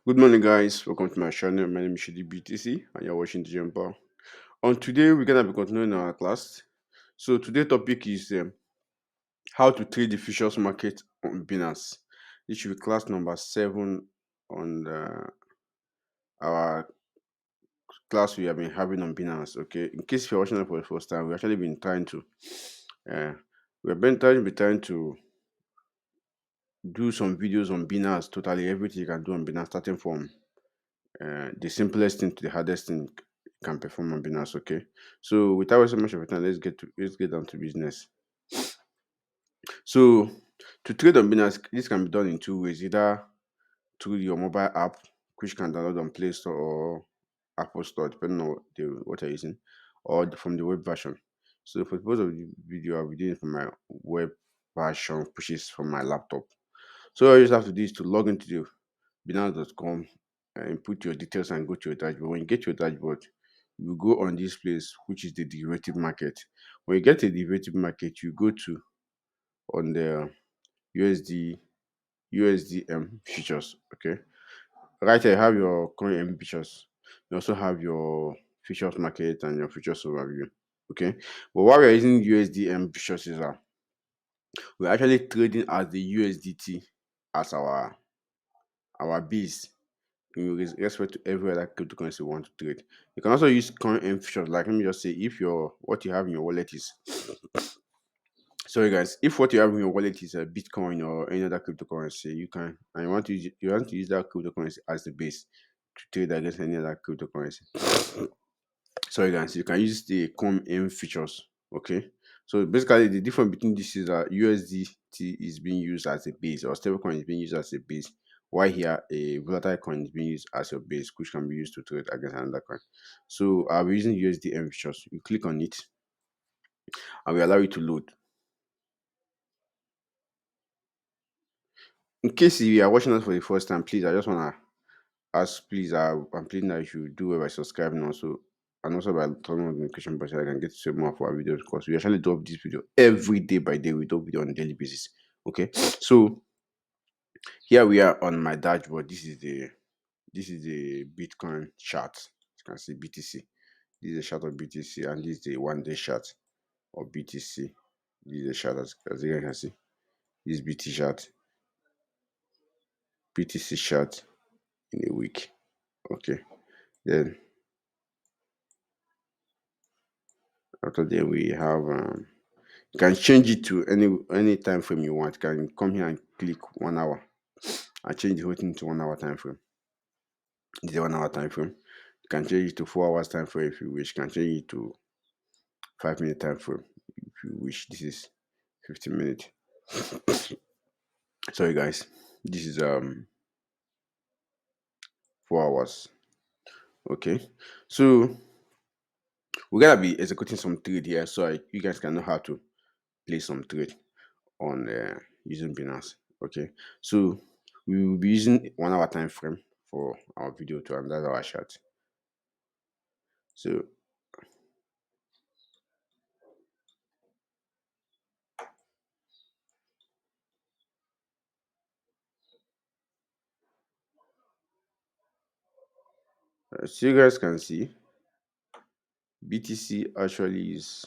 Good morning, guys. Welcome to my channel. My name is Shidi BTC, and you're watching degenpal. On today, we're gonna be continuing our class. So today's topic is how to trade the futures market on Binance. This should be class number 7 on our class we have been having on Binance. Okay, in case you're watching it for the first time, we actually been trying to uh, we've been trying to do some videos on Binance. Totally everything you can do on Binance, starting from the simplest thing to the hardest thing can perform on Binance. Okay, so without wasting much of your time, let's get down to business. So to trade on Binance, this can be done in two ways: either through your mobile app, which can download on Play Store or Apple Store, depending on what you're using, or from the web version. So for the purpose of the video, I'll be doing it from my web version, which is from my laptop. So all you just have to do is to log into the binance.com and input your details and go to your dashboard. When you get your dashboard, you go on this place, which is the derivative market. When you get to the derivative market, you go to on the USD USDM futures. Okay, right here you have your current M futures. You also have your futures market and your futures overview. Okay, but while we're using USDM futures, we're actually trading as the USDT as our base in respect to every other cryptocurrency you want to trade. You can also use current M futures. Like, let me just say, if your what you have in your wallet is sorry guys, if what you have in your wallet is a Bitcoin or any other cryptocurrency, you can and you want to use that cryptocurrency as the base to trade against any other cryptocurrency. Sorry guys, you can use the com M futures. Okay. So basically the difference between this is that USDT is being used as a base, or stablecoin is being used as a base, while here a volatile coin is being used as your base, which can be used to trade against another coin. So I'll be using USDM futures. You click on it and we allow it to load. In case you are watching us for the first time, please, I just wanna ask, please, I'm pleading that you should do it by subscribing also, and also by turning on the notification button so I can get to see more of our videos, because we actually drop this video every day by day. We drop video on a daily basis. Okay, so here we are on my dashboard. This is the Bitcoin chart. You can see BTC. This is a chart of BTC, and this is the 1 day chart of BTC. This is a chart as you can see. This BT chart, BTC chart in a week. Okay, then after that we have you can change it to any time frame you want. You can come here and click 1 hour and change the whole thing to 1 hour time frame. This is a 1 hour time frame. You can change it to 4 hours time frame if you wish. You can change it to 5 minute time frame if you wish. This is 15 minutes. Sorry guys. This is 4 hours. Okay. So we're gonna be executing some trade here, so you guys can know how to place some trade on using Binance. Okay, so we will be using 1 hour time frame for our video to analyze our chart. So as you guys can see, BTC actually is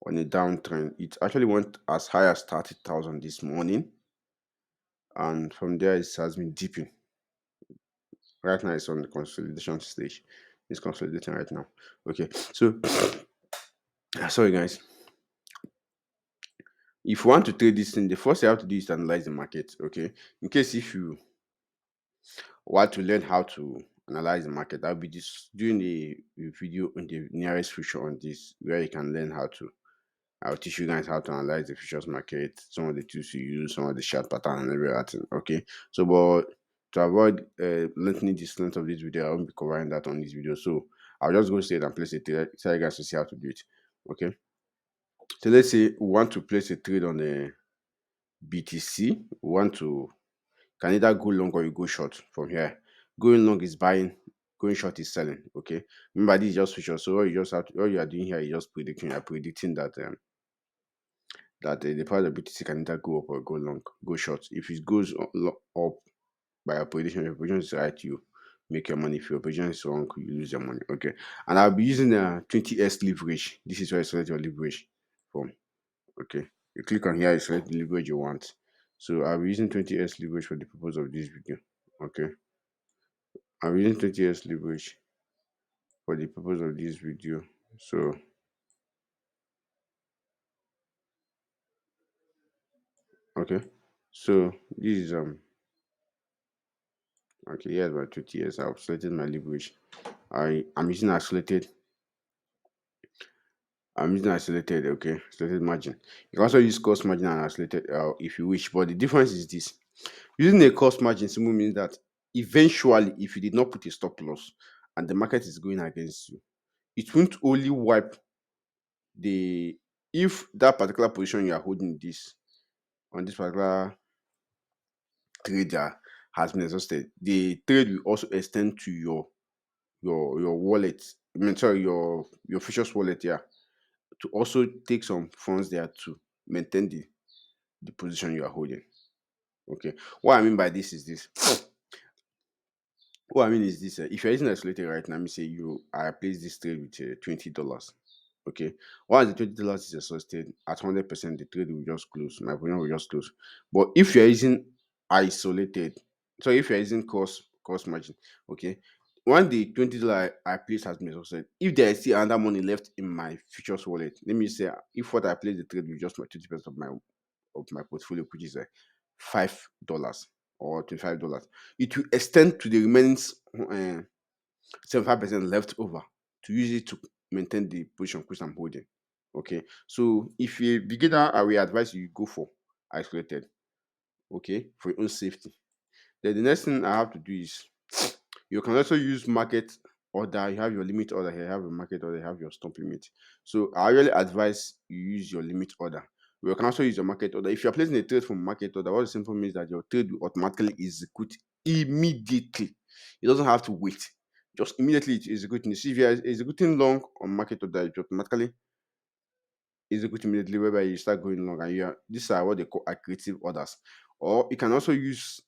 on a downtrend. It actually went as high as 30,000 this morning, and from there it has been dipping. Right now it's on the consolidation stage. It's consolidating right now. Okay, so sorry guys. If you want to trade this thing, the first thing you have to do is to analyze the market. Okay, in case if you want to learn how to analyze the market, I'll be just doing a video in the nearest future on this, where you can learn how to. I'll teach you guys how to analyze the futures market, some of the tools you use, some of the chart pattern and everything. Okay, so but to avoid lengthening this length of this video, I won't be covering that on this video. So I'll just go straight and place a trade. Tell you guys to see how to do it. Okay, so let's say we want to place a trade on the BTC. We want to can either go long or you go short from here. Going long is buying, going short is selling. Okay. Remember, this is just futures. So all you are doing here is just predicting. You're predicting that the price of BTC can either go up or go long, go short. If it goes up, by your position. If your position is right, you make your money. If your position is wrong, you lose your money. Okay. And I'll be using a 20s leverage. This is where you select your leverage from. Okay. You click on here, you select the leverage you want. So I'll be using 20s leverage for the purpose of this video. Okay. I'm using 20s leverage for the purpose of this video. So okay. So this is okay, here's my 20s. I've selected my leverage. I'm using isolated. I'm using isolated, okay, isolated margin. You can also use cost margin and isolated if you wish, but the difference is this. Using a cost margin simply means that eventually, if you did not put a stop loss and the market is going against you, it won't only wipe the if that particular position you are holding this on this particular trader has been exhausted, the trade will also extend to your wallet. I mean, sorry, your futures wallet, yeah, to also take some funds there to maintain the position you are holding. Okay. What I mean by this is this. What I mean is this: if you're using isolated right now, let me say I place this trade with $20. Okay. Once the $20 is exhausted at 100%, the trade will just close. My position will just close. But if you're using isolated, so if you're using cost margin, okay, when the $20 I place has been exhausted, if there is still another money left in my futures wallet, let me say if what I place the trade with just my 20% of my portfolio, which is $5 or $25, it will extend to the remaining 75% left over to use it to maintain the position which I'm holding. Okay, so if you're a beginner, I will advise you go for isolated, okay, for your own safety. Then the next thing I have to do is you can also use market order. You have your limit order here, you have your market order, you have your stop limit. So I really advise you use your limit order. You can also use your market order. If you're placing a trade from market order, what it simply means that your trade will automatically execute immediately. It doesn't have to wait. Just immediately it executing. See, if you're executing long on market order, it automatically execute immediately whereby you start going long and these are what they call accretive orders. Or you can also use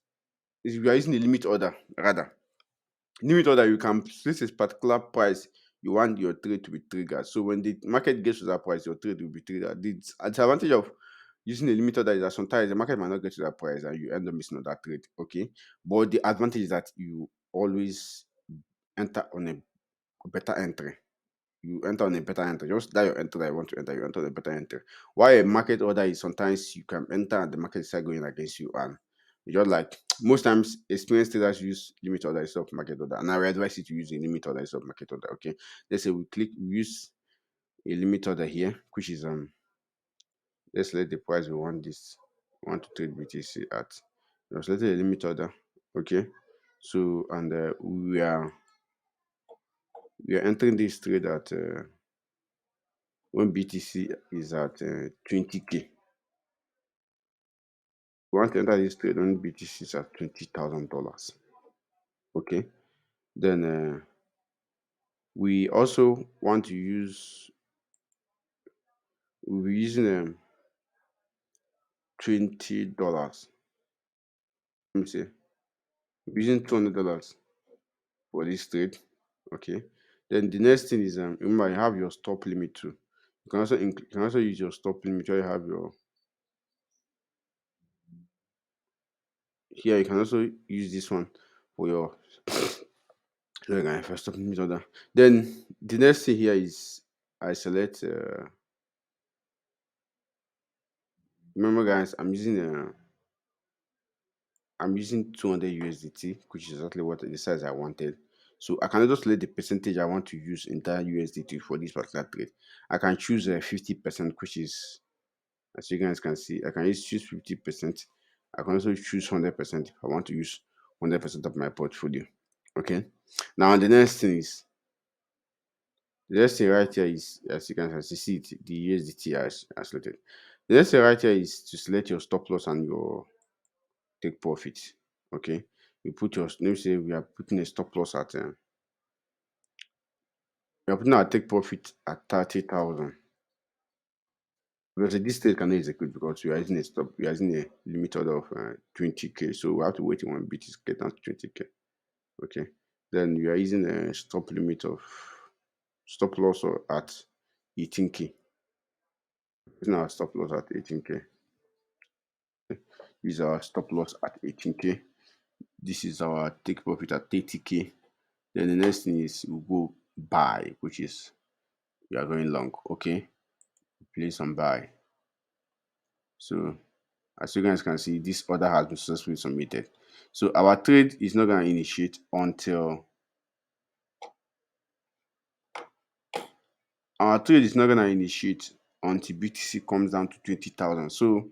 if you are using the limit order rather. Limit order, you can place a particular price you want your trade to be triggered. So when the market gets to that price, your trade will be triggered. The advantage of using a limit order is that sometimes the market might not get to that price and you end up missing on that trade. Okay. But the advantage is that you always enter on a better entry. You enter on a better entry. Just that your entry that you want to enter, you enter on a better entry. Why a market order is sometimes you can enter and the market start going against you, and you just like most times experienced traders use limit order instead of market order. And I would advise you to use a limit order instead of market order. Okay. Let's say we use a limit order here, which is let's select the price we want this we want to trade BTC at. Let's select a limit order. Okay. So and we are entering this trade at when BTC is at 20K. We want to enter this trade when BTC is at $20,000. Okay. Then we also want to use, we'll be using $20. Let me see. We're using $200 for this trade. Okay. Then the next thing is remember you have your stop limit too. You can also use your stop limit where you have your here you can also use this one for your so I first stop limit order. Then the next thing here is I select remember guys I'm using 200 USDT, which is exactly what the size I wanted. So I can just select the percentage I want to use in that USDT for this particular trade. I can choose 50%, which is, as you guys can see, I can choose 50%. I can also choose 100% if I want to use 100% of my portfolio. Okay. Now the next thing is, the next thing right here is, as you can see it, the USDT as selected. The next thing right here is to select your stop loss and your take profit. Okay, you put your, let me say we are putting a stop loss at we are putting our take profit at 30,000. Because this trade cannot execute because we are using a stop, we are using a limit order of 20k. So we have to wait in one BTC get down to 20k. Okay. Then we are using a stop limit of stop loss or at 18k. Using our stop loss at 18k. This is our stop loss at 18k. This is our take profit at 30k. Then the next thing is we'll go buy, which is we are going long. Okay. Place on buy. So as you guys can see, this order has been successfully submitted. So our trade is not going to initiate until BTC comes down to 20,000. So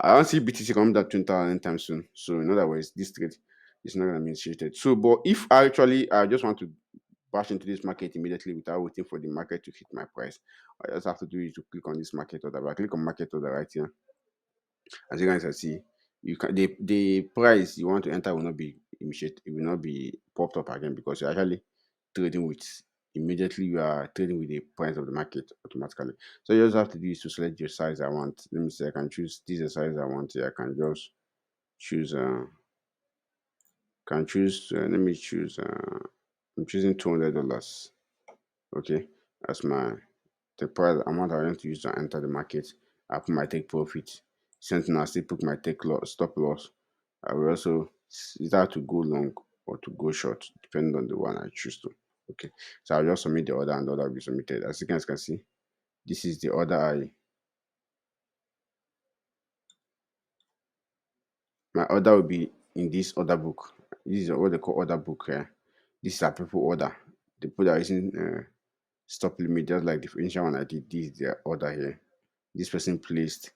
I don't see BTC coming down to 20,000 anytime soon. So in other words, this trade is not going to be initiated. So, but if I just want to bash into this market immediately without waiting for the market to hit my price, I just have to do is to click on this market order. I click on market order right here. As you guys can see, you can the price you want to enter will not be initiate, it will not be popped up again because you're actually trading with immediately you are trading with the price of the market automatically. So you just have to do is to select your size I want. Let me say I can choose this is the size I want here. I can just choose let me choose I'm choosing $200. Okay, that's my the price amount I want to use to enter the market. I put my take profit. Same thing, I still put my take loss, stop loss. I will also either to go long or to go short, depending on the one I choose to. Okay, so I'll just submit the order and the order will be submitted. As you guys can see, this is the order my order will be in this order book. This is what they call order book here. This is a people order. The people that are using stop limit, just like the initial one I did. This is their order here. This person placed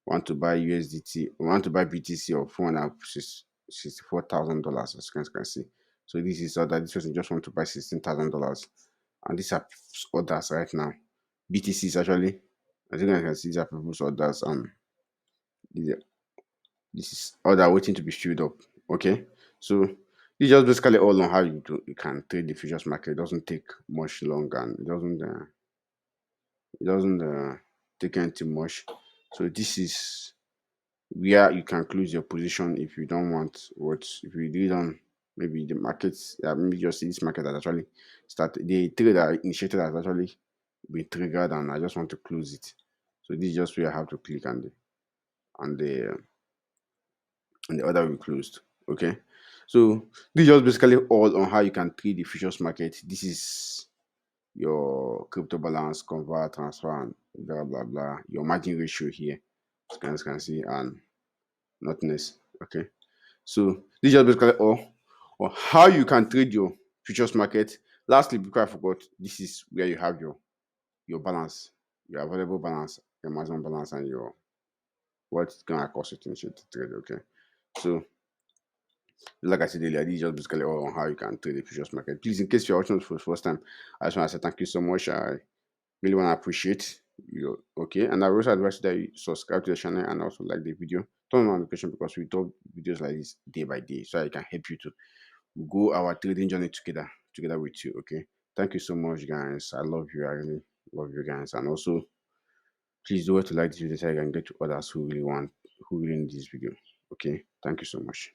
want to buy USDT, want to buy BTC of $464,000, as you guys can see. So this is order. This person just want to buy $16,000, and these are orders right now. BTC is actually, as you guys can see, these are people's orders. This is order waiting to be filled up. Okay, so this is just basically all on how you can trade the futures market. It doesn't take much long and it doesn't take anything much. So this is where you can close your position if you don't want what if you really don't maybe the markets maybe just this market has actually started the trade I initiated has actually been triggered and I just want to close it. So this is just where I have to click and the and the order will be closed. Okay. So this is just basically all on how you can trade the futures market. This is your crypto balance, convert, transfer, and blah blah blah. Your margin ratio here, as you guys can see, and nothing else. Okay. So this is just basically all on how you can trade your futures market. Lastly, before I forgot, this is where you have your balance, your available balance, your maximum balance, and your what's gonna cost you to initiate the trade. Okay. So like I said earlier, this is just basically all on how you can trade the futures market. Please, in case you're watching this for the first time, I just want to say thank you so much. I really want to appreciate you. Okay. And I also advise you that you subscribe to the channel and also like the video. Turn on notification because we do videos like this day by day so I can help you to go our trading journey together with you. Okay. Thank you so much, guys. I love you. I really love you guys. And also please do it to like this video so I can get to others who really need this video. Okay. Thank you so much.